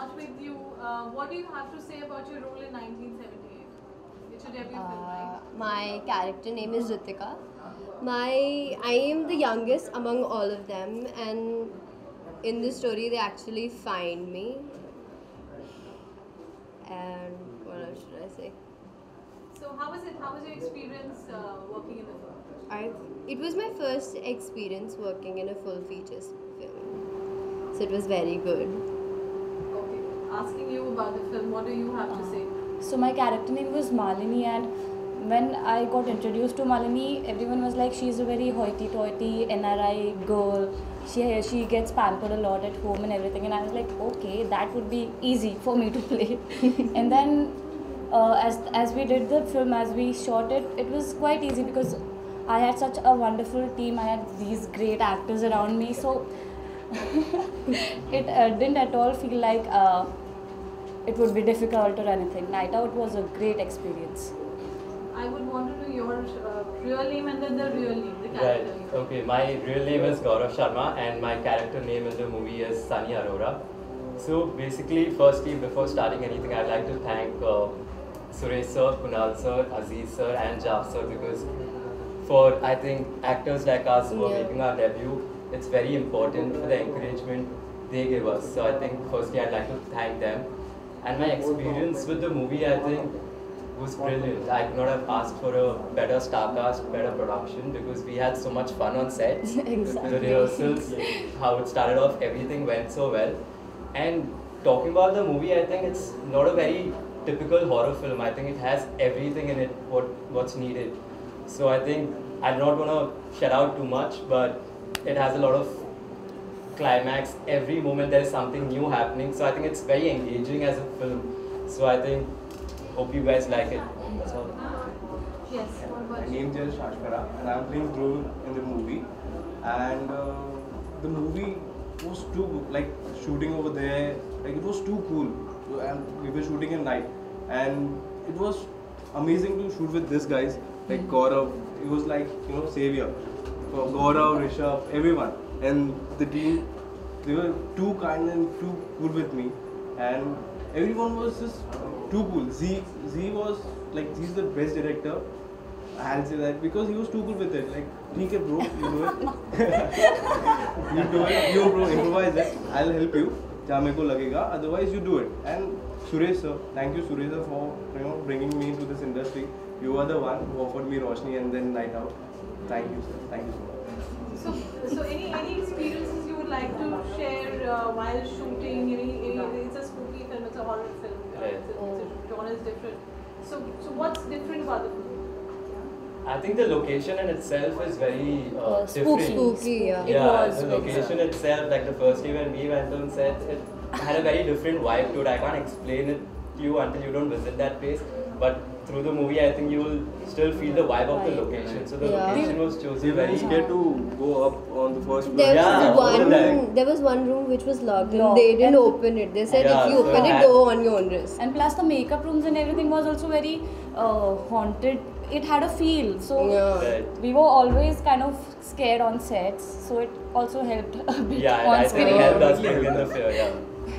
start with you. What do you have to say about your role in 1978? It's your debut film, right? My character name is Ritika. I am the youngest among all of them, and in this story they actually find me. And what else should I say? So how was it? How was your experience working in the film? It was my first experience working in a full features film, so it was very good. Okay. Asking you about the film, what do you have to say? So my character name was Malini, and when I got introduced to Malini, everyone was like, she's a very hoity-toity NRI girl. She gets pampered a lot at home and everything, and I was like, okay, that would be easy for me to play. And then as we did the film, as we shot it, it was quite easy because I had such a wonderful team. I had these great actors around me, so it didn't at all feel like it would be difficult or anything. Night Out was a great experience. I would want to know your real name and then the real name, the character name. Right. Okay. My real name is Gaurav Sharma, and my character name in the movie is Sunny Arora. So basically, firstly, before starting anything, I'd like to thank Suresh sir, Kunal sir, Aziz sir, and Jav sir, because for, I think, actors like us who are making our debut, it's very important for the encouragement they give us. So I think firstly I'd like to thank them. And my experience with the movie, I think, was brilliant. I could not have asked for a better star cast, better production, because we had so much fun on sets. Exactly. The rehearsals, how it started off, everything went so well. And talking about the movie, I think it's not a very typical horror film. I think it has everything in it, what's needed. So I think I don't want to shout out too much, but it has a lot of climax. Every moment there is something new happening. So I think it's very engaging as a film. So I think, hope you guys like it. That's all. Yes. What My about you? name is Shashkara, and I'm playing Dhruv in the movie. And the movie was too, like, shooting over there, like, it was too cool. And we were shooting at night, and it was amazing to shoot with these guys, like Gaurav. He was like, savior. Gaurav, Rishabh, everyone, and the team. They were too kind and too cool with me, and everyone was just too cool. Z was like, he's the best director. I'll say that because he was too good with it. Like, ठीक है bro, you do it. You do it, you bro, improvise it. I'll help you. जहाँ मेरे को लगेगा. Otherwise, you do it. And Suresh sir, thank you Suresh sir for bringing me into this industry. You are the one who offered me Roshni and then Night Out. Thank you sir. Thank you so much. So any experiences you would like to share while shooting? It's a spooky film, it's a horror film. Right. The genre is different. So what's different about the film? I think the location in itself is very different. Spooky, yeah. It Yeah, was the very location itself, like the first day when we went on set, it had a very different vibe to it. I can't explain it to you until you don't visit that place. But through the movie, I think you will still feel the vibe of the location. So the Yeah. location was They chosen were very. scared to go up on the first floor. There Yeah, was all that. there was one room which was locked, and Locked. they didn't And- open it. They said Yeah, if you so open it, that- go on your own risk. And plus the makeup rooms and everything was also very haunted. It had a feel, so Yeah. Right. we were always kind of scared on sets, so it also helped a bit Yeah, and on I think screen. it helped us bring in the fear. Yeah.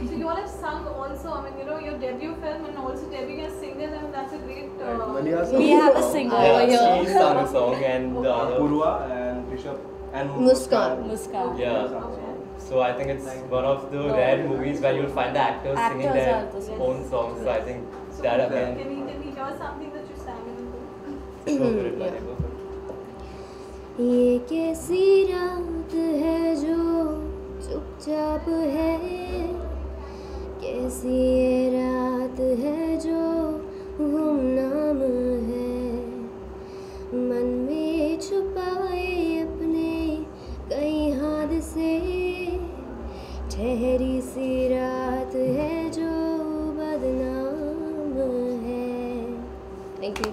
So you all have sung also. I mean, your debut film and also debuting as singers. I mean, that's a great. Malia We have a singer over Yeah, here, she sang a song and the other. Purva and Rishabh and Muskan. Muskan. Yeah. So I think it's one of the rare movies where you'll find the actors singing Actors their are the singers. own songs. So I think So that can again. we hear something that you sang in the film? Go for it, Mani, go for it. ये कैसी रात है जो चुपचाप है, कैसी ये रात है जो गुमनाम है, मन में छुपाए अपने कई हादसे, ठहरी सी रात है जो बदनाम है. Thank you.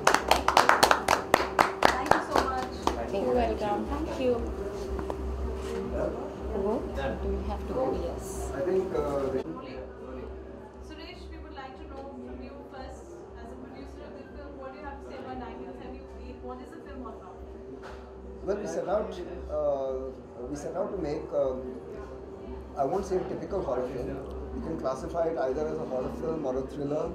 Thank you so much. You're welcome. Thank you. Do we have to go? Yes. I think Suresh, we would like to know from you first, as a producer of the film, what do you have to say about 1978? What is the film all about? well, we set out to make I won't say a typical horror film, You can classify it either as a horror film or a thriller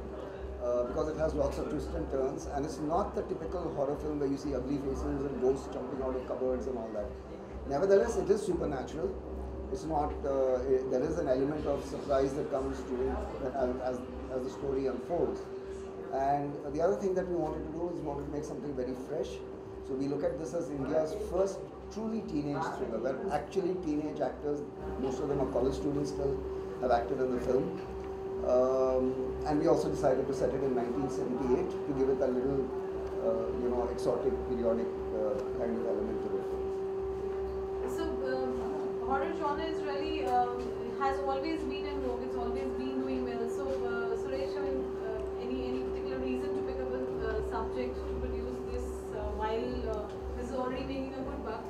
because it has lots of twists and turns, and it's not the typical horror film where you see ugly faces and ghosts jumping out of cupboards and all that. Nevertheless, it is supernatural. It's not. There is an element of surprise that comes during as the story unfolds. And the other thing that we wanted to do is we wanted to make something very fresh. So we look at this as India's first truly teenage thriller, where actually teenage actors, most of them are college students still, have acted in the film. And we also decided to set it in 1978 to give it a little, exotic, periodic kind of element to it. So, horror genre is really has always been in vogue. It's always been doing well. So, Suresh, I mean, any particular reason to pick up a subject to produce this while this is already making a good buck?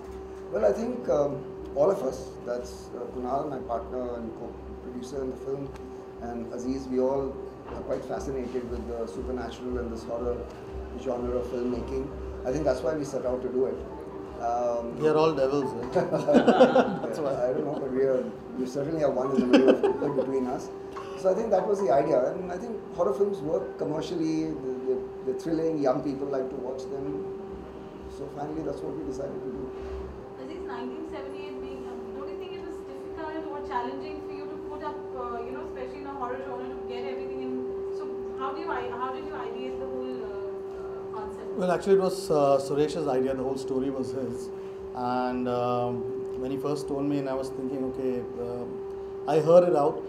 Well, I think all of us, that's Kunal, my partner and co-producer in the film, and Aziz, we all are quite fascinated with the supernatural and this horror genre of filmmaking. I think that's why we set out to do it. We are all devils. That's why. I don't know, but we certainly have one in the middle of between us. So I think that was the idea, and I think horror films work commercially. They're thrilling. Young people like to watch them. So finally, that's what we decided to do. Aziz, 1978 being, don't you think it was difficult or challenging for you to put up, especially in a horror genre, to get everything in? So how did you ideate the whole concept? Well, actually, it was Suresh's idea. The whole story was his. And when he first told me, and I was thinking, okay, I heard it out.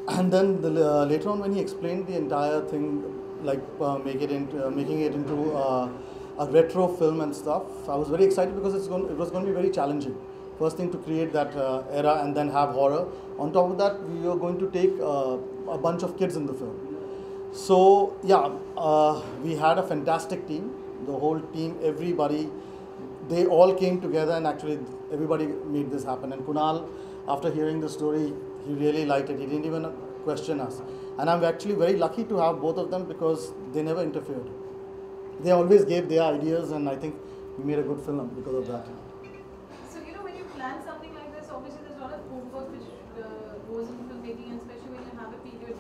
And then later on, when he explained the entire thing, like making it into a retro film and stuff, I was very excited because it was going to be very challenging. First thing, to create that era and then have horror. On top of that, we were going to take a bunch of kids in the film. So yeah, we had a fantastic team. The whole team, everybody, they all came together, and actually everybody made this happen. And Kunal, after hearing the story, he really liked it. He didn't even question us. And I'm actually very lucky to have both of them because they never interfered. They always gave their ideas, and I think we made a good film because of that. So, when you plan something like this, obviously there's a lot of homework which goes into filmmaking, and especially when you have a period,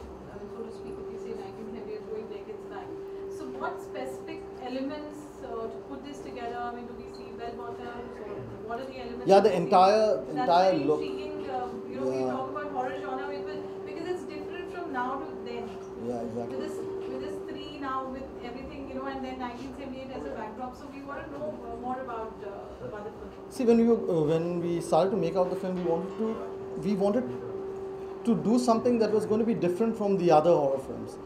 so to speak, if you say 1978, going decades back. So, what specific elements to put this together? I mean, do we see bell bottoms, or what are the elements? Yeah, the entire very look. Intriguing, when you talk about horror genre, because it's different from now to then. Yeah, exactly. With this three now, with everything, and then 1978 as a backdrop. So we want to know more about the film. See, when we started to make out the film, we wanted to do something that was going to be different from the other horror films.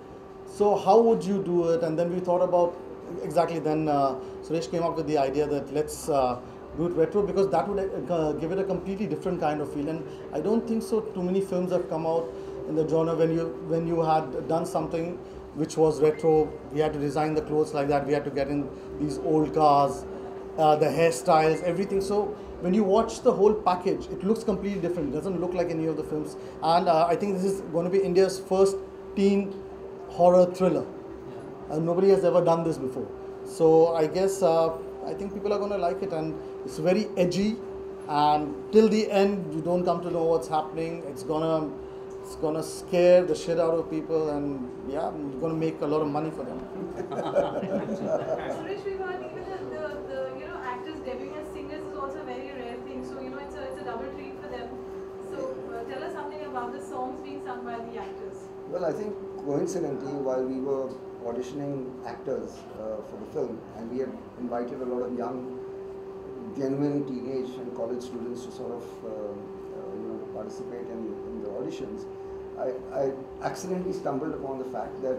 So how would you do it? And then we thought about exactly. Then Suresh came up with the idea that let's do it retro, because that would give it a completely different kind of feel. And I don't think so too many films have come out in the genre when you had done something which was retro. We had to design the clothes like that. We had to get in these old cars, the hairstyles, everything. So when you watch the whole package, it looks completely different. It doesn't look like any of the films. And I think this is going to be India's first teen horror thriller. Nobody has ever done this before. So I guess I think people are going to like it, and it's very edgy. And till the end, you don't come to know what's happening. It's gonna scare the shit out of people, and yeah, it's gonna make a lot of money for them. Suresh, we've heard even the actors debuting as singers is also a very rare thing. So it's a double treat for them. So tell us something about the songs being sung by the actors. Well, I think coincidentally, while we were auditioning actors for the film, and we had invited a lot of young, genuine teenage and college students to sort of participate in the auditions, I accidentally stumbled upon the fact that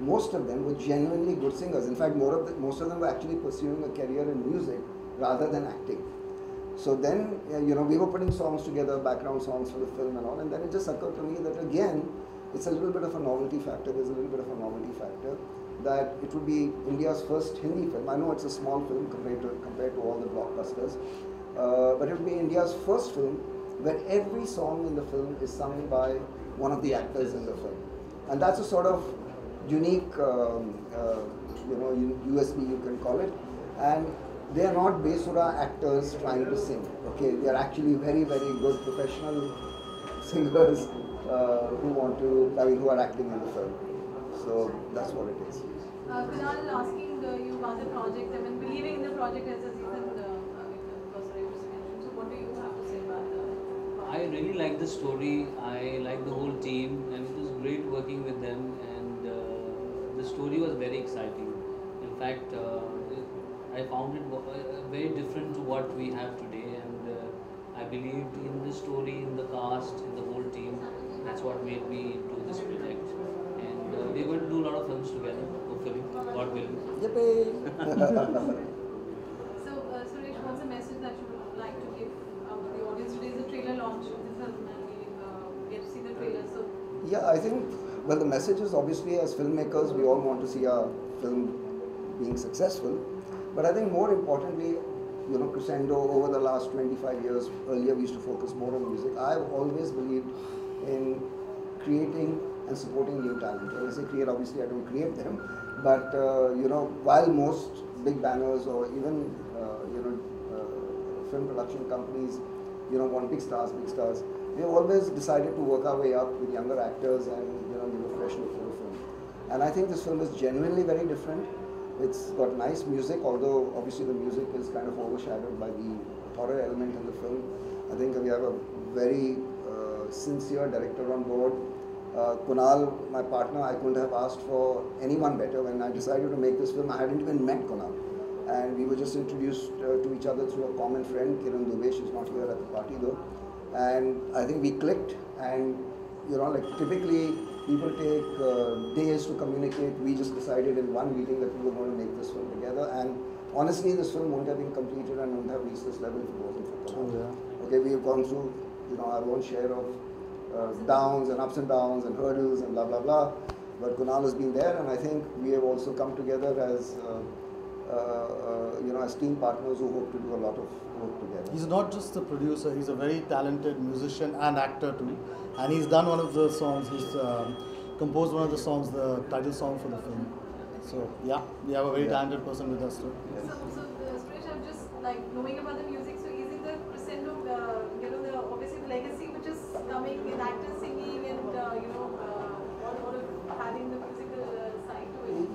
most of them were genuinely good singers. In fact, most of them were actually pursuing a career in music rather than acting. So then, we were putting songs together, background songs for the film and all, and then it just occurred to me that again, it's a little bit of a novelty factor. There's a little bit of a novelty factor that it would be India's first Hindi film. I know it's a small film compared to all the blockbusters, but it would be India's first film where every song in the film is sung by one of the actors in the film, and that's a sort of unique, USP you can call it. And they are not Besura actors trying to sing. Okay, they are actually very, very good professional singers who are acting in the film. So that's what it is. Kunal, asking you about the project, I mean, believing in the project as a season, because I was mentioned. So what do you have to say about that? I really like the story. I like the whole team, and it was great working with them. And the story was very exciting. In fact, I found it very different to what we have today. And I believed in the story, in the cast, in the whole team. That's what made me do this project. And we're going to do a lot of films together, hopefully, God willing. Yippee! So, Suresh, what's the message that you would like to give out to the audience? Today is the trailer launch of the film, and we get to see the trailer. So, Yeah, I think, well, the message is obviously as filmmakers, we all want to see our film being successful. But I think more importantly, you know, Crescendo over the last 25 years, earlier we used to focus more on music. I've always believed in creating and supporting new talent. When I say create, obviously I don't create them, but you know, while most big banners or even film production companies, you know, want big stars, we've always decided to work our way up with younger actors and you know, give a fresh look for the film. And I think this film is genuinely very different. It's got nice music, although obviously the music is kind of overshadowed by the horror element in the film. I think we have a very sincere director on board. Kunal, my partner, I couldn't have asked for anyone better. When I decided to make this film, I hadn't even met Kunal. And we were just introduced to each other through a common friend, Kiran Dubey. She's not here at the party though. And I think we clicked, and you know, like typically people take days to communicate. We just decided in one meeting that we were going to make this film together. And honestly, this film wouldn't have been completed and wouldn't have reached this level if it wasn't for Kunal. Oh, yeah. Okay, we have gone through, you know, our own share of downs and ups and downs and hurdles and blah blah blah. But Kunal has been there, and I think we have also come together as you know, as team partners who hope to do a lot of work together. He's not just a producer, he's a very talented musician and actor too. And he's done one of the songs, he's composed one of the songs, the title song for the film. So yeah, we have a very talented person with us too. So Suresh, I'm just like knowing about the music. So is it the Crescendo, you know, the obviously the legacy which is coming in actors singing and you know, all of having the musical side to it?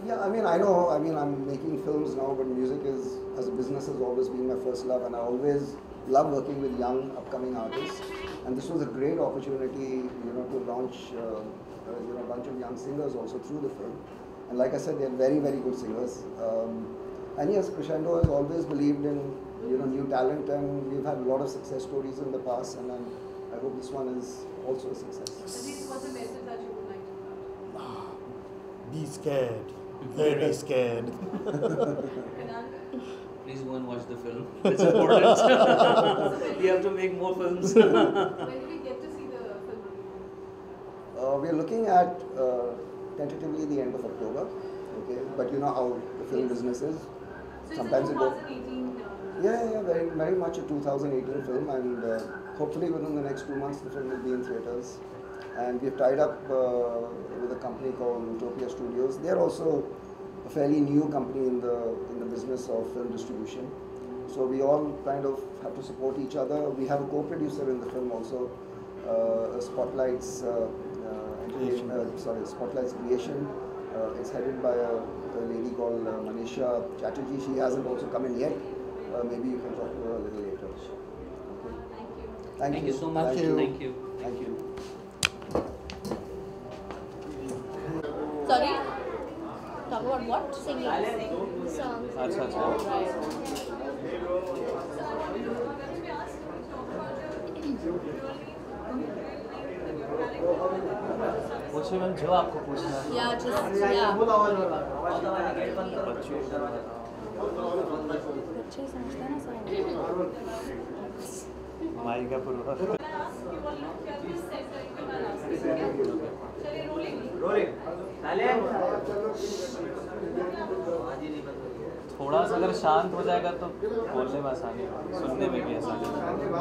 Yeah, I mean, I know, I mean, I'm making films now, but music is, as a business, has always been my first love, and I always love working with young, upcoming artists. And this was a great opportunity, you know, to launch, you know, a bunch of young singers also through the film. And like I said, they're very, very good singers. And yes, Crescendo has always believed in, you know, new talent, and we've had a lot of success stories in the past, and I hope this one is also a success. At least what's the message that you would like to pass? Be scared, very scared. Kunal? Please go and watch the film. It's important. We have to make more films. When do we get to see the film? We are looking at tentatively the end of October, okay? But you know how the film business is. So Sometimes it's it a goes. 2018. Yeah, very, very much a 2018 film, and hopefully within the next 2 months the film will be in theatres. And we've tied up with a company called Utopia Studios. They're also a fairly new company in the business of film distribution. So we all kind of have to support each other. We have a co-producer in the film also, Spotlight's Spotlight's Creation. It's headed by a lady called Manisha Chatterjee. She hasn't also come in yet. Maybe you can talk to her a little later. Okay. Thank you. Thank you so much. Thank you. Thank you. Thank you. Sorry? Talk about what? Singing. Songs. पूछिए ma'am जो आपको पूछना है Yeah, just, yeah. अच्छे समझते हैं ना सब माई का पूर्वा थोड़ा सा अगर शांत हो जाएगा तो बोलने में आसानी होगी, सुनने में भी आसानी होगी।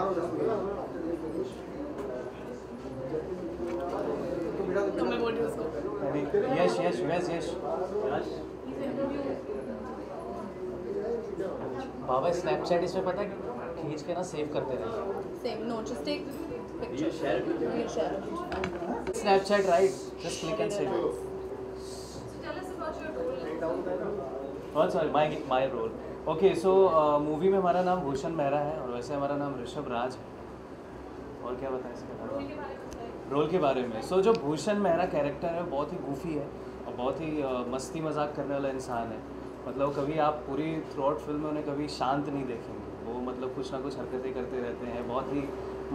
तो मैं बोल रही हूँ उसको. यश यश यश यश बाबा स्नैपचैट इसमें पता है खींच के ना सेव करते रहे. Same. No, just take picture. You can share it. Snapchat, right? Just click and save it. So tell us about your role in the film. Oh, sorry, my role. Okay, so movie में हमारा नाम भूषण मेहरा है और वैसे हमारा नाम ऋषभ राज है. और क्या बताएं इसके बारे में? रोल के बारे में. सो जो भूषण मेहरा कैरेक्टर है बहुत ही गूफी है और बहुत ही मस्ती मजाक करने वाला इंसान है. मतलब कभी आप पूरी थ्रू आउट फिल्म में उन्हें कभी शांत नहीं देखेंगे. वो मतलब कुछ ना कुछ हरकतें करते रहते हैं. बहुत ही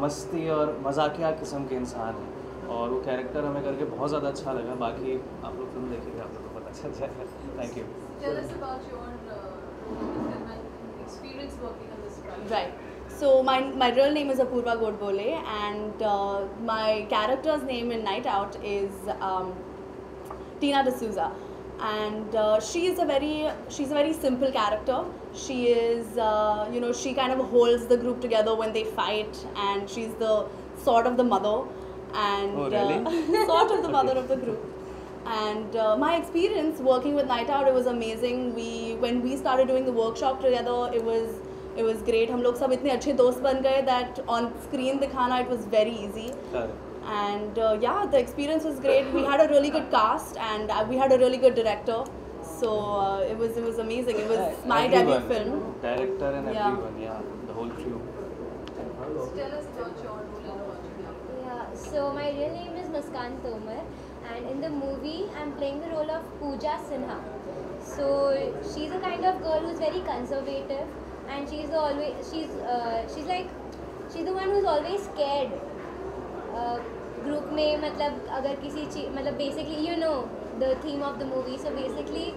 मस्ती और मजाकिया किस्म के इंसान हैं और वो कैरेक्टर हमें करके बहुत ज़्यादा अच्छा लगा. बाकी आप लोग फिल्म देखेंगे आप लोग को पता चल जाएगा. Thank you. Tell us about your role in the film and experience working on this project. Right. So my real name is Apurva Godbole, and my character's name in Night Out is Tina D'Souza, and she's a very simple character. She is she kind of holds the group together when they fight, and she's the sort of the mother, and Oh, really? sort of the mother of the group. And my experience working with Night Out, it was amazing. When we started doing the workshop together, it was great. हम लोग सब इतने अच्छे दोस्त बन गए that on screen दिखाना it was very easy. And yeah, the experience was great. We had a really good cast, and we had a really good director. So it was amazing. It was my debut film. Director and Yeah. everyone, yeah, the whole crew. So tell us about your role in the project. Yeah, so my real name is Muskan Tomar, and in the movie I'm playing the role of Pooja Sinha. So she's a kind of girl who's very conservative, and she's the one who's always scared. Group में मतलब अगर किसी चीज मतलब basically you know the theme of the movie, so basically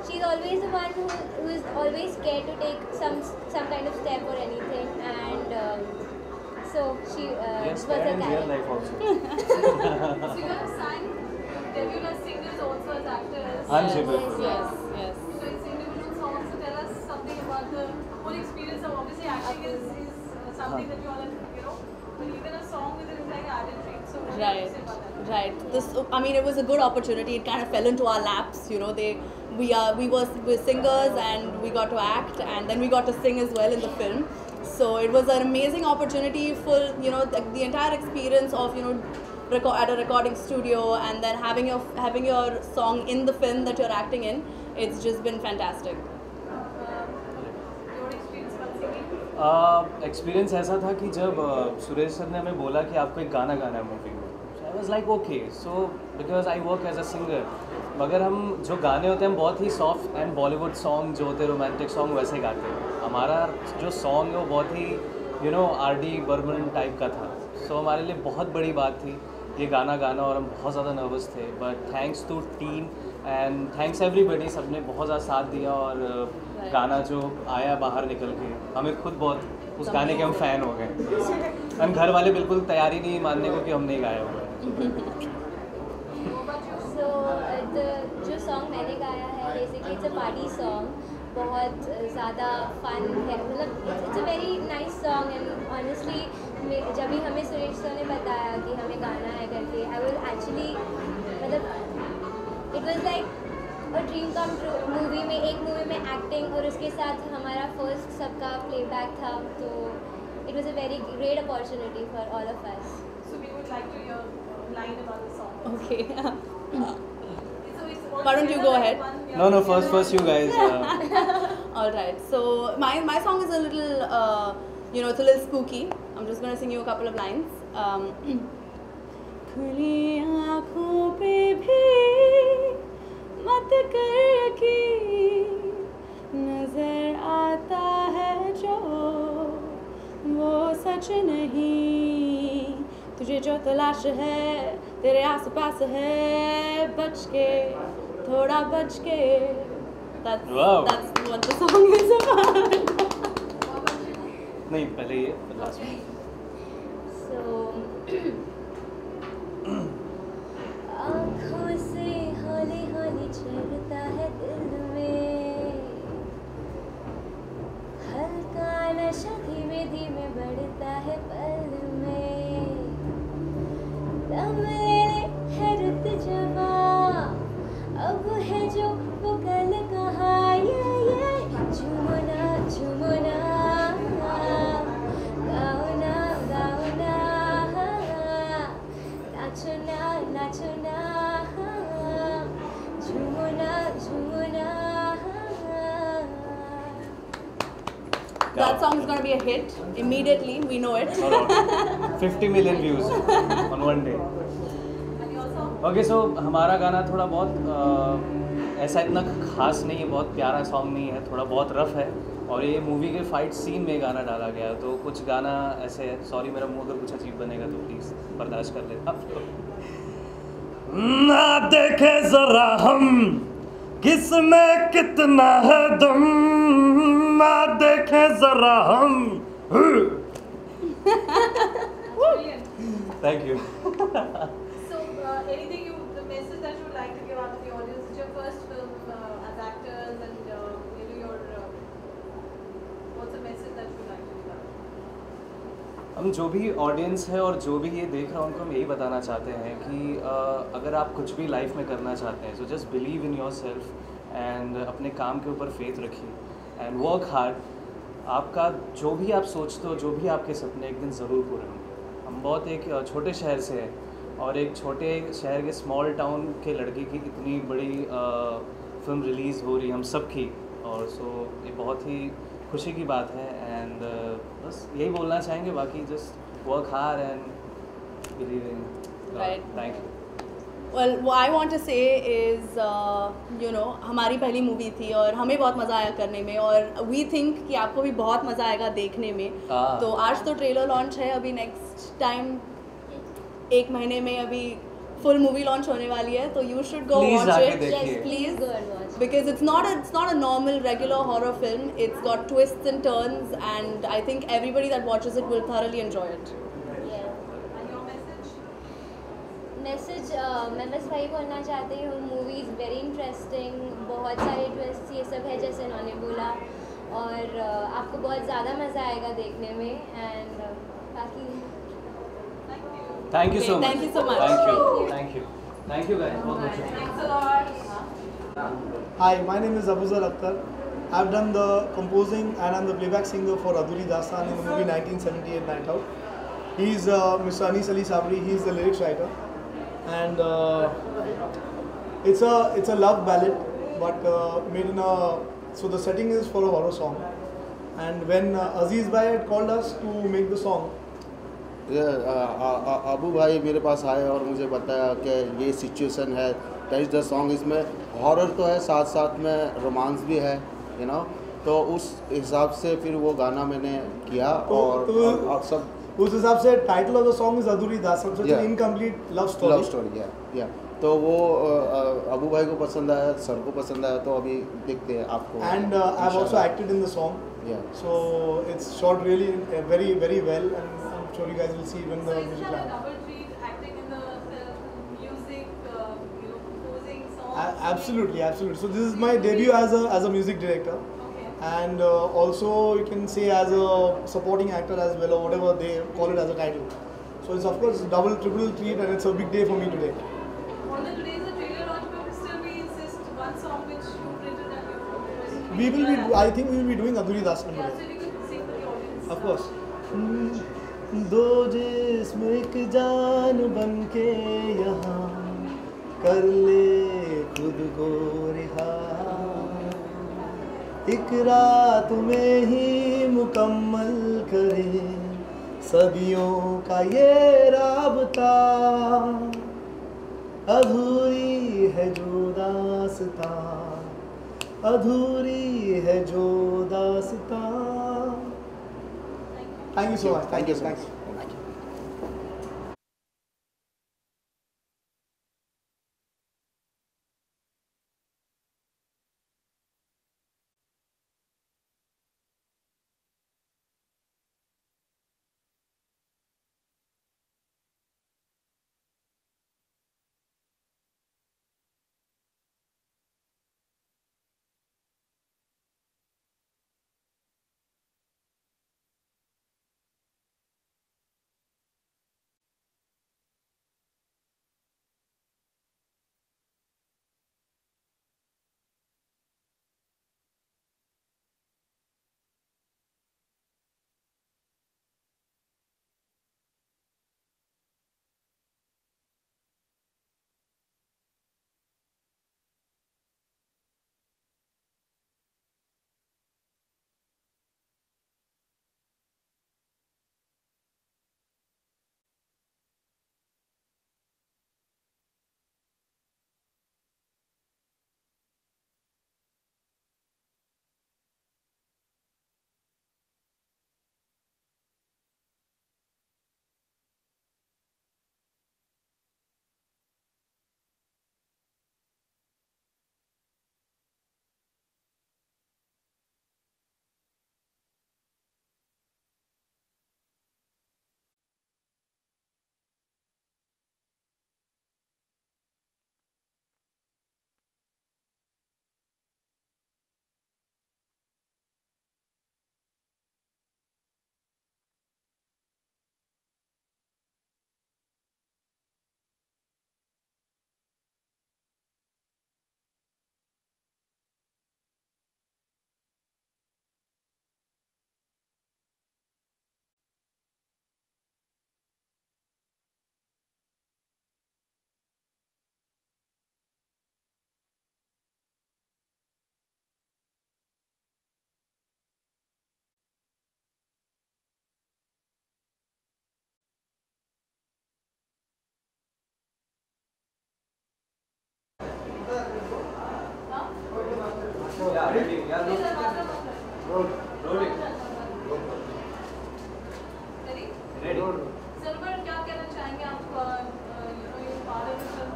she's always the one who is always scared to take some kind of step or anything, and so she Yes, was a in real character. life also. So you have sang debut as singers also as actors. हाँ जी, Yes, बिल्कुल. Yes. So it's individual songs. So tell us something about the whole experience of obviously acting is something that you all have, but even a song with it is like added treat. So what do you have to say about that? Right. It was a good opportunity. It kind of fell into our laps. We were singers, and we got to act, and then we got to sing as well in the film. So it was an amazing opportunity for the entire experience of at a recording studio, and then having your song in the film that you're acting in. It's just been fantastic. Your experience while singing? Experience ऐसा था कि जब Suresh sir ने हमें बोला कि आपको एक गाना गाना है मूवी में, I was like okay. So because I work as a singer, मगर हम जो गाने होते हैं हम बहुत ही सॉफ्ट एंड बॉलीवुड सॉन्ग जो होते हैं रोमांटिक सॉन्ग वैसे गाते हैं. हमारा जो सॉन्ग है वो बहुत ही आर.डी. बर्मन टाइप का था. सो हमारे लिए बहुत बड़ी बात थी ये गाना गाना, और हम बहुत ज़्यादा नर्वस थे. But thanks to team and thanks everybody, सबने बहुत ज़्यादा साथ दिया, और गाना जो आया बाहर निकल के हमें खुद बहुत उस गाने के हम फ़ैन हो गए. हम घर वाले बिल्कुल तैयारी नहीं मानने को कि हम नहीं गाया हुआ है. So जो सॉन्ग मैंने गाया है basically it's a party song. बहुत ज़्यादा फन है, मतलब it's a very nice song. And honestly जब भी हमें सुरेश सर ने बताया कि हमें गाना है करके, आई वाज एक्चुअली मतलब it was like a dream come true. एक मूवी में एक्टिंग, और उसके साथ हमारा फर्स्ट सबका प्लेबैक था, तो it was a very great opportunity for all of us. So we would like to hear a line about the song. Okay. So it's Why don't you go ahead? No, first you guys. All right. So my song is a little it's a little spooky. I'm just gonna sing you a couple of lines. खुली आँखों पे भी मत कर यकीन, नजर आता है जो वो सच नहीं. तुझे जो तलाश है तेरे आस पास है, बच के थोड़ा बच के. That's what the song is about. नहीं, पहले ये लास्ट में. So आँखों से हौली हौली चलता है दिल में, हल्का नशा धीमे धीमे बढ़ता है पल में. दम ले ले है रुत जवा, अब है जो वो कल कहाँ. ये झूमो ना झूमो ना, गाओ ना गाओ ना. नाचो ना नाचो ना झूमो ना झूमो ना That song is going to be a hit immediately. We know it. 50 million views on one day. And your song? Okay so हमारा गाना थोड़ा बहुत ऐसा इतना खास नहीं है, बहुत प्यारा सॉन्ग नहीं है, थोड़ा बहुत रफ है और ये मूवी के फाइट सीन में गाना डाला गया है, तो कुछ गाना ऐसे है, सॉरी मेरा मुंह अगर कुछ अजीब बनेगा तो प्लीज़ बर्दाश्त कर लेना। ना देखे ज़रा हम किस में कितना है दम, ना देखे ज़रा हम। Brilliant. Thank you. So, anything the message that you would like to give out to the audience? It's your first film as actors, and maybe your what's the message that you would like to give out? हम जो भी audience है और जो भी ये देख रहा है उनको हम यही बताना चाहते हैं कि अगर आप कुछ भी लाइफ में करना चाहते हैं, so just believe in your self and अपने काम के ऊपर फेथ रखिए एंड वर्क हार्ड। आपका जो भी आप सोचते हो, जो भी आपके सपने एक दिन ज़रूर पूरे होंगे। हम बहुत एक छोटे शहर से हैं और एक छोटे शहर के स्मॉल टाउन के लड़के की इतनी बड़ी फिल्म रिलीज़ हो रही है हम सब की, और सो ये बहुत ही खुशी की बात है एंड बस यही बोलना चाहेंगे, बाकी just work hard and believe in. Right. Thank you. Well, what I want to say is, हमारी पहली मूवी थी और हमें बहुत मज़ा आया करने में, और we think कि आपको भी बहुत मज़ा आएगा देखने में। तो आज तो ट्रेलर लॉन्च है, अभी नेक्स्ट टाइम 1 महीने में अभी फुल मूवी लॉन्च होने वाली है, तो you should go Please watch जाके it. देखिए। Yes, please go and watch. Because it's not a normal regular horror film. It's got twists and turns, and I think everybody that watches it will thoroughly enjoy it. Yes. And your message? Message मैं बस वही बोलना चाहती हूँ, movie is very interesting, बहुत सारे twist ये सब है जैसे उन्होंने बोला, और आपको बहुत ज़्यादा मज़ा आएगा देखने में एंड बाकी thank you so Okay, much. thank you so much. Thank you guys, बहुत बहुत शुक्रिया। Thanks a lot. Hi, my name is Abuzar Akhtar. I've done the composing and I'm the playback singer for Adhuri Dastan in the movie 1978 Night Out. He's Mr. Anis Ali Sabri. He's the lyrics writer, and it's a love ballad, but made in a, so the setting is for a horror song. And when Aziz Bhai had called us to make the song, Abu भाई मेरे पास आए और मुझे बताया कि ये situation है, that is the song. इसमें हॉरर तो है, साथ साथ में रोमांस भी है, तो उस हिसाब से फिर वो गाना मैंने किया और सब उस हिसाब से title of the song is अधूरी दास्तान, so it's an incomplete love story. या तो वो अबू भाई को पसंद आया, सर को पसंद आया, तो अभी देखते हैं आपको। And I have also acted in the song, so it's shot really very very well, and I'm sure you guys will see when the So music isn't that a lands. double treat, acting in the film, music, composing songs? Absolutely. So this is my debut as a music director, Okay. and also you can say as a supporting actor as well, or whatever they call it as a title. So it's of course a double triple treat, and it's a big day for me today. Although today is a trailer launch, but still we insist one song which you've written and you've composed. We will be, I think we will be doing Adhuri Dastan Yeah, today. so you can sing for the audience. Of course. दो जिस्म एक जान बन के यहाँ कर ले खुद को रिहा, एक रात में ही मुकम्मल करे सदियों का ये राबता, अधूरी है जो दास्तां, अधूरी है जो दास्तां। Thank you so much. Thank you so much. Thanks. Ready? Silver, क्या कहना चाहेंगे आप? You're part of the film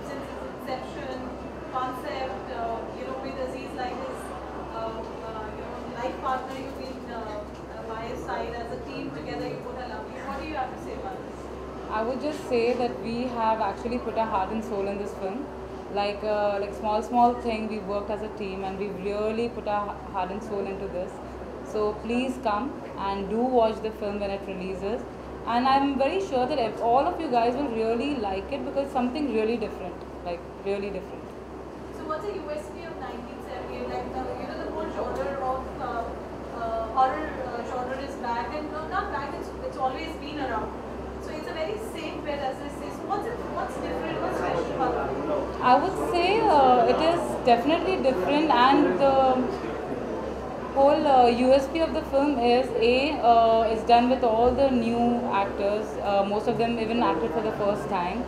since its inception, concept. With Aziz like his life partner, you've been by his side as a team together. You both are lovely. What do you have to say about this? I would just say that we have actually put our heart and soul in this film. Like small thing, we worked as a team and we've really put our heart and soul into this. So please come and do watch the film when it releases. And I'm very sure that all of you guys will really like it because it's something really different, like really different. So what's the USP of 1978? Like the whole genre of horror genre is back, and not back. It's always been around. So it's a very safe bet, as I say. So what's different? What's special about it? I would say it is definitely different, and the whole USP of the film is it's done with all the new actors. Most of them even acted for the first time,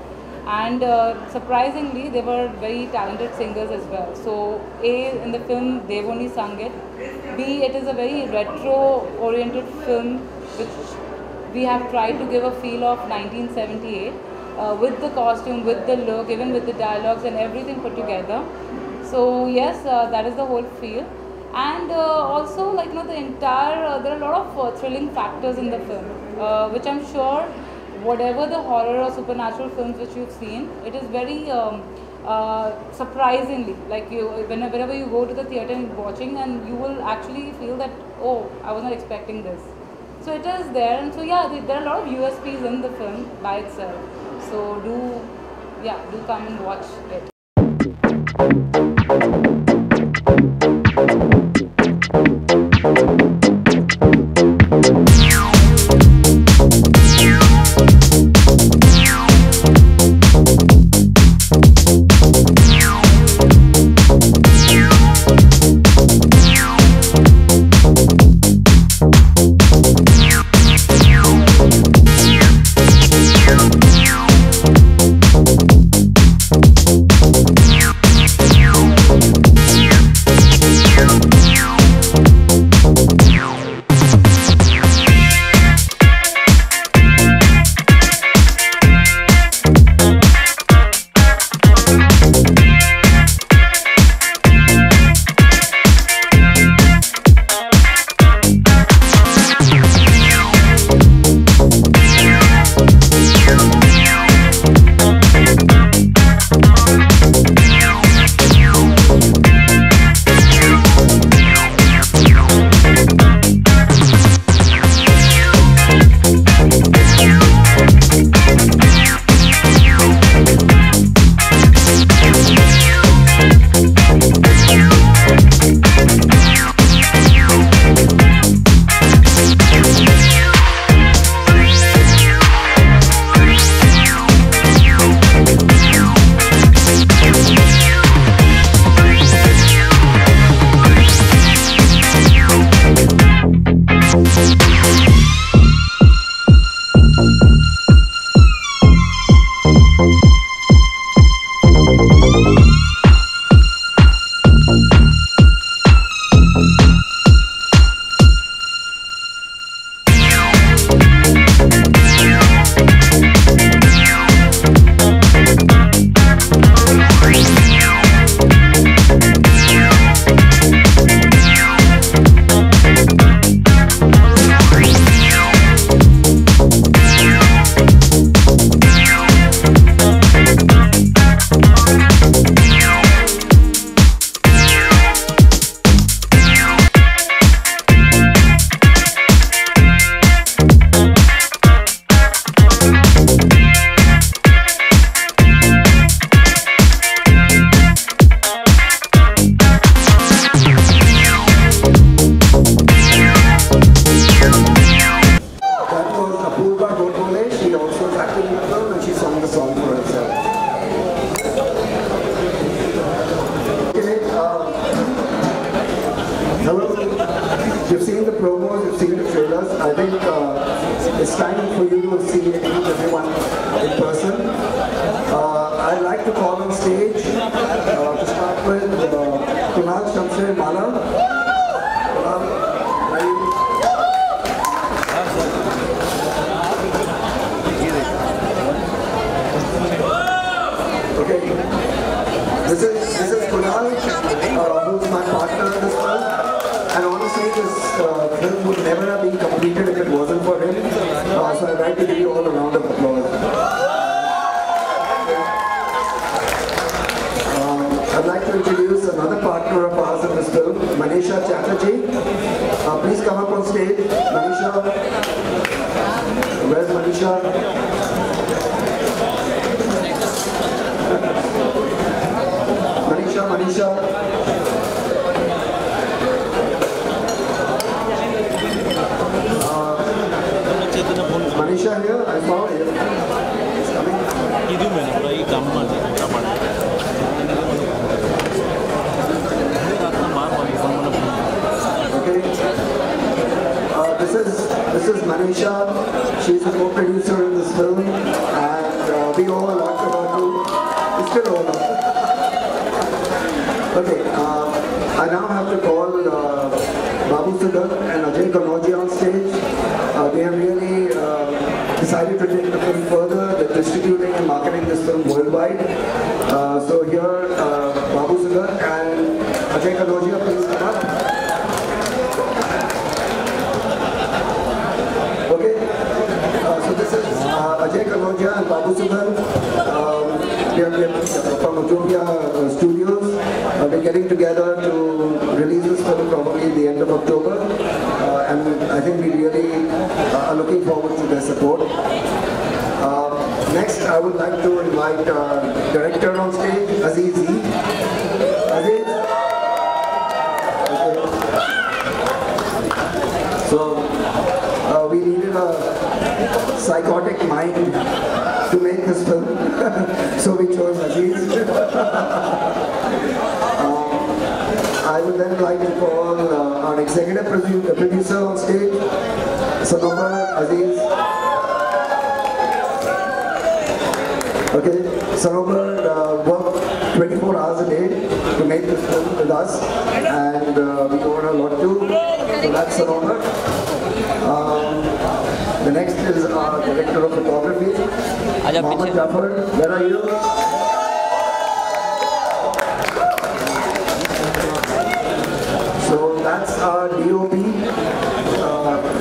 and surprisingly they were very talented singers as well. So in the film they've only sung it. B, it is a very retro oriented film which we have tried to give a feel of 1978 with the costume, with the look, even with the dialogues and everything put together. So yes, that is the whole feel. And also, the entire, there are a lot of thrilling factors in the film, which I'm sure whatever the horror or supernatural films which you've seen, it is very surprisingly, whenever you go to the theatre and watching, and you will actually feel that, oh, I was not expecting this. So it is there, and so yeah, there are a lot of USPs in the film by itself. So do come and watch it. You've seen the promos, you've seen the trailers. I think it's time for you to see everyone in person. I'd like to call on stage to start with Okay. This is Kunal, who's my partner in this film. And honestly, this film would never have been completed if it wasn't for him. So I'd like to give you all a round of applause. I'd like to introduce another partner of ours in this film, Manisha Chatterjee. Please come up on stage. Manisha. Where's Manisha? Manisha. Manisha here, I saw you. It's coming. Okay. This is Manisha. She's a co-producer in this film, and we owe a lot to her too. We still owe her. Okay, I now have to call Babu Sudhar and Ajay Kanoji on stage. They have really decided to take the film further. They're distributing and marketing this film worldwide. So here, Babu Sudhar and Ajay Kanoji, please come up. Okay, so this is Ajay Kanoja and Babu Sudhar. We are from Utopia Studios. We're getting together to release this film probably at the end of October. And I think we really are looking forward to their support. Next, I would like to invite director on stage, Aziz. Aziz? Okay. So, we needed a psychotic mind to make this film, so we chose Aziz. I would then like to call our executive producer on stage, Sanobar Aziz. Okay, Sanobar worked 24 hours a day to make this film with us, and we owe her a lot too. So that's Sanobar. The next is our director of photography, Mohammed Jafar. Where are you? So that's our DOP.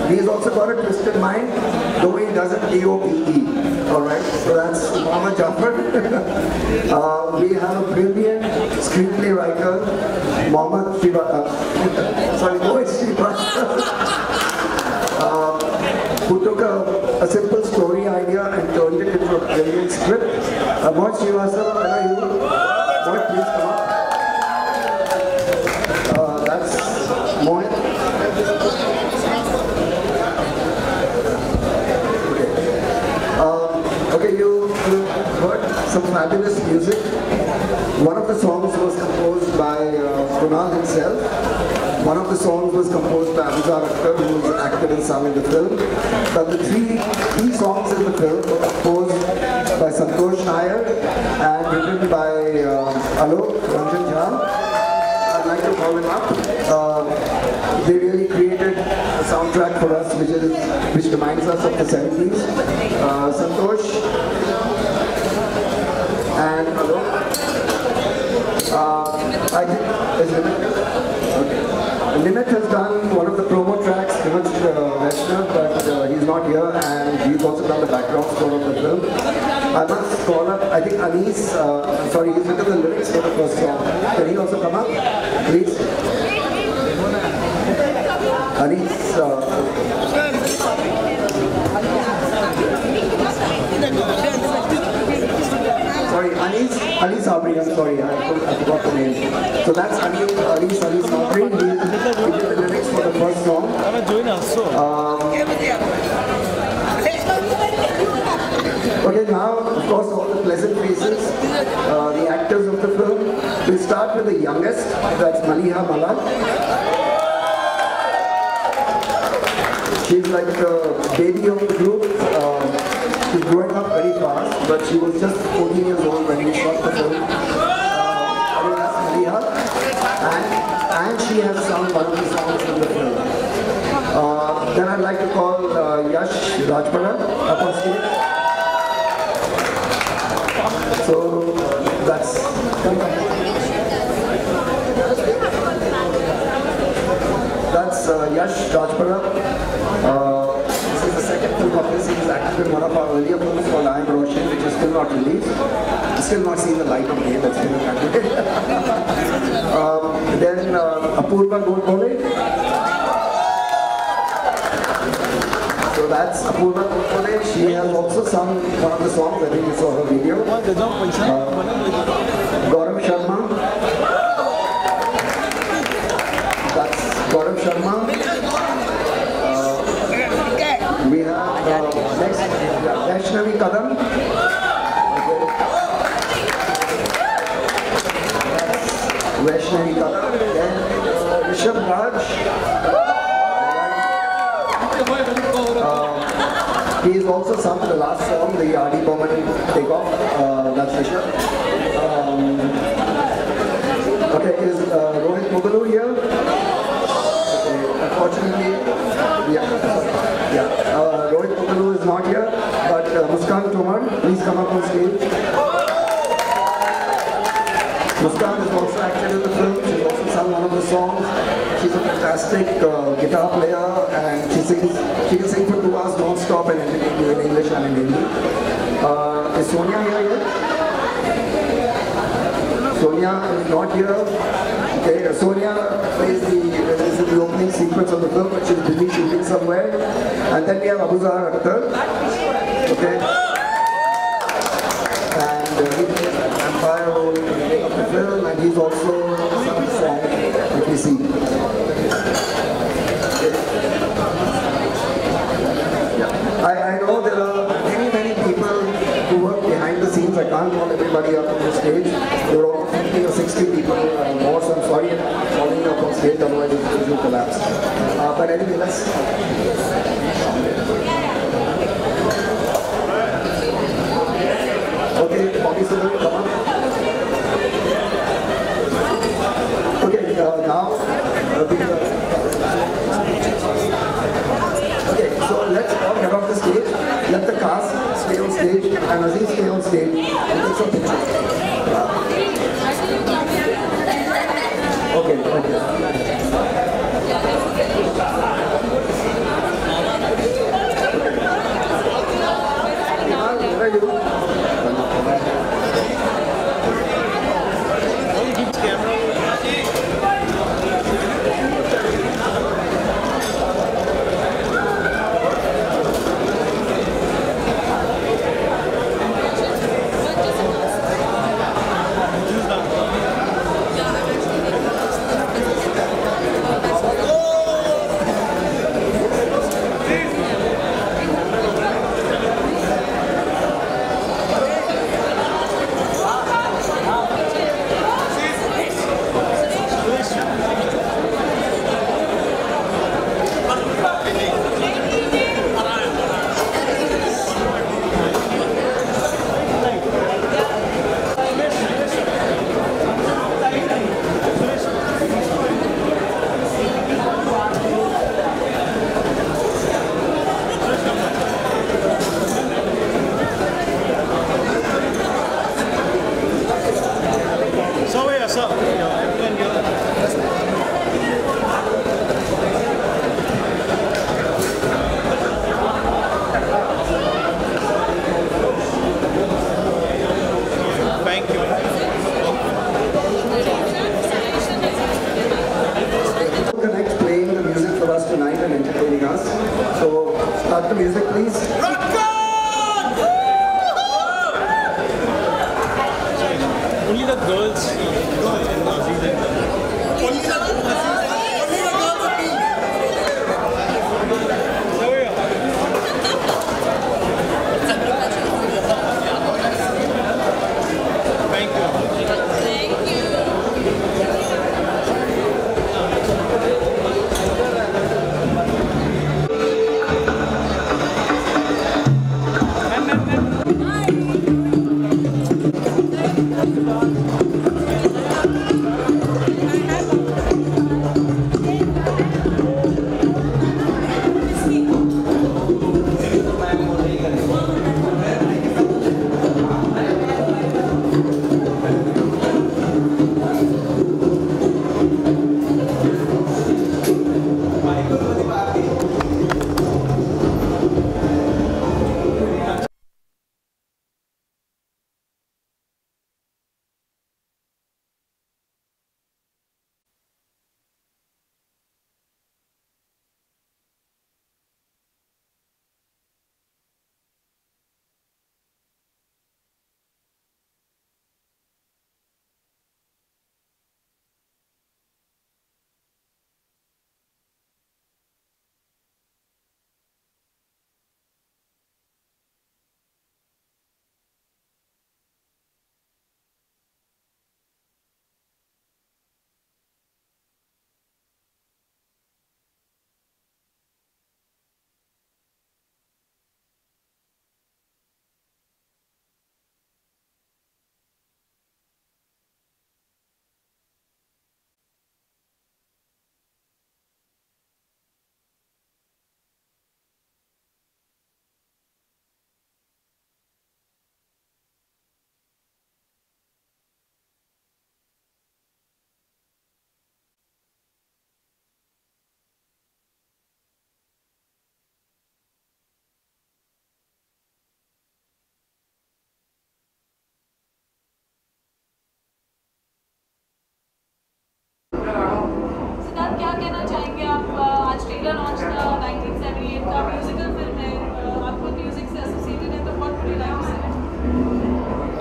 He's also got a twisted mind, though he doesn't DOPE. Alright, so that's Mohammed Jafar. We have a brilliant screenplay writer, Mohammed Mohit Srivastava. Who took a simple story idea and turned it into a brilliant script. Mohit Srivastava, where are you? Mohit, please come up. That's Mohit. Okay, you heard some fabulous music. One of the songs was composed by Kunal himself. One of the songs was composed by Abuzar Akhtar, who acted in some in the film. But the three songs in the film were composed by Santosh Nair and written by Alok Ranjan Jha. I'd like to call him up. They really created a soundtrack for us which reminds us of the 70s. Santosh and Alok. I think is okay. Nimit has done one of the promo tracks, Nimit Vaishnav, but he's not here, and he's also done the background score of the film. I must call up, I think Anis, sorry, he's written the lyrics for the first song. Can he also come up, please? Anis. Sorry, Ali Sabri, I'm sorry, I forgot the name. So that's Ali Sabri, he did the lyrics for the first song. Okay, now, of course, all the pleasant faces, the actors of the film. We'll start with the youngest, that's Maliha Malak. She's like the baby of the group. She's growing up very fast, but she was just 14 years old when we shot the film. That's Maliha. And she has sung one of the songs in the film. Then I'd like to call Yash Rajpara up on stage. So That's Yash Rajpura. This is the second film of his. He's acted in one of our earlier films called I Am Roshan, which is still not released. Still not seen the light of day, but still acted. Then Apurva Golpole. So that's Apurva Golpole. She has also sung one of the songs. I think you saw her video. Gaurav Sharma. That's Gaurav Sharma. We have next Vaishnavi Kadam. Vaishnavi Kadam. Then Rishabh Raj. He is also sung the last song, the R.D. Burman Takeoff. That's Rishabh. Okay, is Rohit Mugalu here? Okay, unfortunately, Rohit Mugalu is not here, but Muskan Tomar, please come up on stage. Muskan is also acted in the film. She's also sung one of the songs. She's a fantastic guitar player, and she can sing for 2 hours non-stop and entertain you in English and in Hindi. Is Sonia here yet? Sonia is not here. Okay, Sonia is the opening sequence of the film, but she's busy shooting somewhere. And then we have Abuzar Akhtar. Okay. And he plays a vampire role in the film, and he's also sung the song that we see. I know there are many people who work behind the scenes. I can't call everybody up on the stage. There are over 50 or 60 people more, so I'm sorry if I'm calling you up on stage, otherwise it will collapse. But anyway, let's... Okay, Bobby Sundar, come on. Okay, now... Okay, so let's all get off the stage. Let the cast stay on stage and Aziz stay on stage and take some pictures. Okay, where are you? Start the music, please. Only the girls.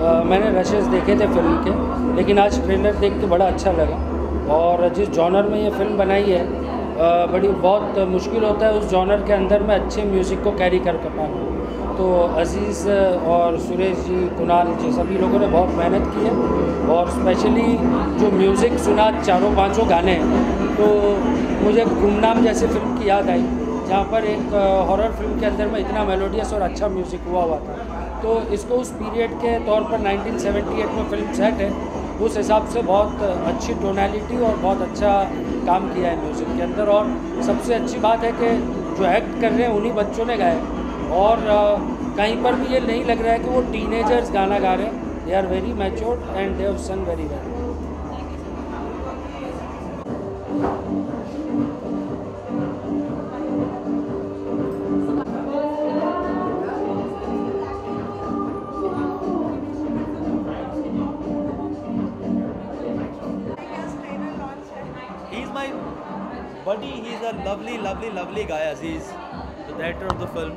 मैंने rashes देखे थे film के, लेकिन आज trailer देख के बड़ा अच्छा लगा। और जिस जॉनर में ये फिल्म बनाई है, बहुत मुश्किल होता है उस जॉनर के अंदर में अच्छे म्यूज़िक को कैरी कर पाना। तो अजीज़ और सुरेश जी, कुणाल जी, सभी लोगों ने बहुत मेहनत की है। और स्पेशली जो म्यूज़िक सुना, चारों पांचों गाने, तो मुझे गुमनाम जैसे फिल्म की याद आई, जहाँ पर एक हॉरर फिल्म के अंदर में इतना मेलोडियस और अच्छा म्यूज़िक हुआ था। तो इसको उस पीरियड के तौर पर 1978 में फिल्म सेट है, उस हिसाब से बहुत अच्छी टोनैलिटी और बहुत अच्छा काम किया है म्यूज़िक के अंदर। और सबसे अच्छी बात है कि जो एक्ट कर रहे हैं उन्हीं बच्चों ने गाए, और कहीं पर भी ये नहीं लग रहा है कि वो टीनेजर्स गाना गा रहे हैं। They are very matured and they have sung very well. He's my buddy. He's a lovely guy, Aziz, the director of the film,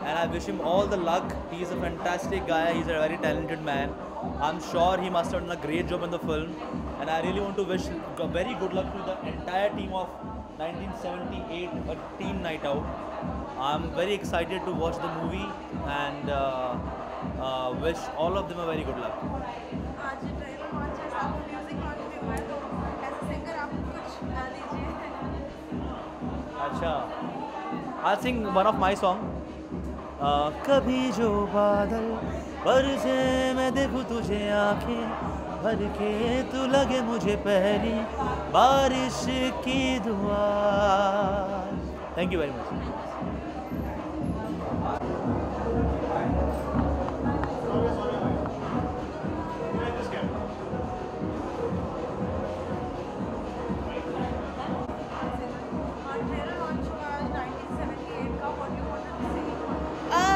and I wish him all the luck. He's a fantastic guy. He's a very talented man. I'm sure he must have done a great job in the film, and I really want to wish a very good luck to the entire team of 1978, a teen night out. I'm very excited to watch the movie and wish all of them a very good luck. आज trailer launch है, साथ में music launch भी हुआ है, तो as a singer आप कुछ गा दीजिए। अच्छा, आई सिंग वन ऑफ माई सॉन्ग। कभी जो बादल बरसे मैं देखूं तुझे आंखें भर के, तू लगे मुझे पहली बारिश की दुआ। Thank you very much.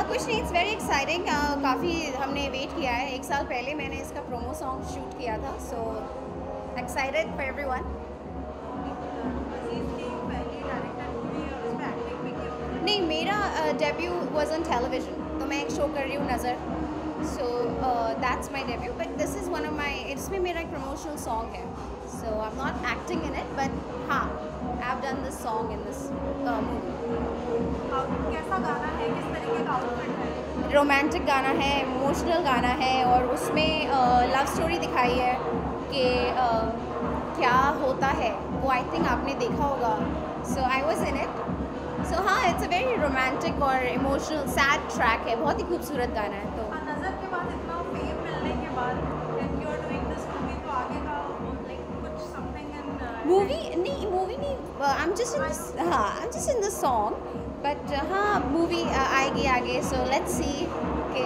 कुछ नहीं, इट्स वेरी एक्साइटिंग। काफ़ी हमने वेट किया है, 1 साल पहले मैंने इसका प्रोमो सॉन्ग शूट किया था, सो एक्साइटेड फॉर एवरीवन। नहीं, मेरा डेब्यू वाज ऑन टेलीविजन, तो मैं एक शो कर रही हूँ नज़र, so that's my debut, but this is one of my, इसमें मेरा एक प्रमोशनल सॉन्ग है, so I am not acting in it, but हाँ, I have done this song in this movie. कैसा गाना है, किस तरीके का आउटफिट है? रोमांटिक गाना है, इमोशनल गाना है, और उसमें लव स्टोरी दिखाई है कि क्या होता है वो आई थिंक आपने देखा होगा, सो I was in it. So हाँ, इट्स अ वेरी रोमांटिक और इमोशनल सैड ट्रैक है, बहुत ही खूबसूरत गाना है। तो नज़र के बाद इतना फेम मिलने के बाद and you are doing this movie, तो आगे का लाइक कुछ समथिंग इन मूवी नहीं, आई एम जस्ट इन, हाँ, I am just in the song, but हाँ, मूवी आएगी आगे, सो लेट्स सी के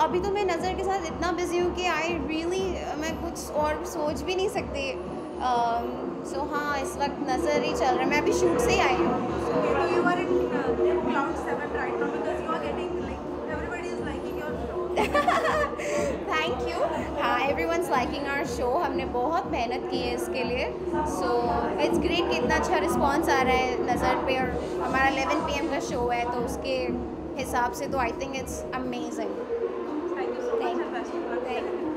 अभी तो मैं नज़र के साथ इतना बिजी हूँ कि मैं कुछ और सोच भी नहीं सकती। सो हाँ, इस वक्त नज़र ही चल रहा है, मैं अभी शूट से ही आई हूँ। Thank you. हाँ, एवरीवन's लाइकिंग आवर शो, हमने बहुत मेहनत की है इसके लिए, सो इट्स ग्रेट कि इतना अच्छा रिस्पॉन्स आ रहा है नज़र पे, और हमारा 11 PM का शो है, तो उसके हिसाब से तो I think it's amazing. Thank you so much. Thank you.